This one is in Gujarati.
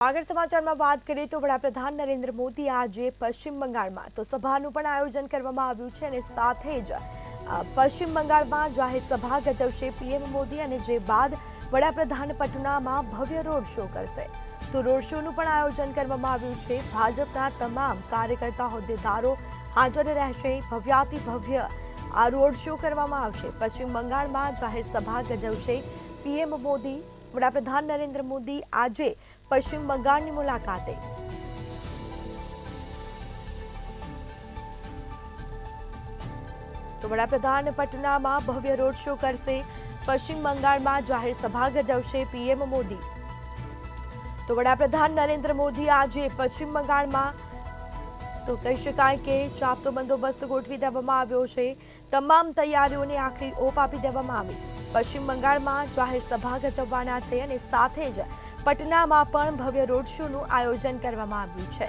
આગળ સમાચારમાં વાત કરીએ તો વડાપ્રધાન નરેન્દ્ર મોદી આજે પશ્ચિમ બંગાળમાં તો સભાનું પણ આયોજન કરવામાં આવ્યું છે અને સાથે જ પશ્ચિમ બંગાળમાં જાહેર સભા ગજવશે પીએમ મોદી અને જે બાદ વડાપ્રધાન પટનામાં ભવ્ય રોડ શો કરશે તો રોડ શોનું પણ આયોજન કરવામાં આવ્યું છે। ભાજપના તમામ કાર્યકર્તા હોદ્દેદારો હાજર રહેશે। ભવ્યાતિ ભવ્ય આ રોડ શો કરવામાં આવશે। પશ્ચિમ બંગાળમાં જાહેર સભા ગજવશે પીએમ મોદી। વડાપ્રધાન નરેન્દ્ર મોદી આજે પશ્ચિમ બંગાળની મુલાકાતે તો વડાપ્રધાન પટનામાં ભવ્ય રોડ શો કરશે। પશ્ચિમ બંગાળમાં જાહેર સભા ગજવશે પીએમ મોદી। તો વડાપ્રધાન નરેન્દ્ર મોદી આજે પશ્ચિમ બંગાળમાં તો કહી શકાય કે ચાપતો બંદોબસ્ત ગોઠવી દેવામાં આવ્યો છે। તમામ તૈયારીઓને આખરી ઓપ આપી દેવામાં આવી। પશ્ચિમ બંગાળમાં જાહેર સભા ગજવવાના છે અને સાથે જ પટનામાં પણ ભવ્ય રોડ શોનું આયોજન કરવામાં આવ્યું છે।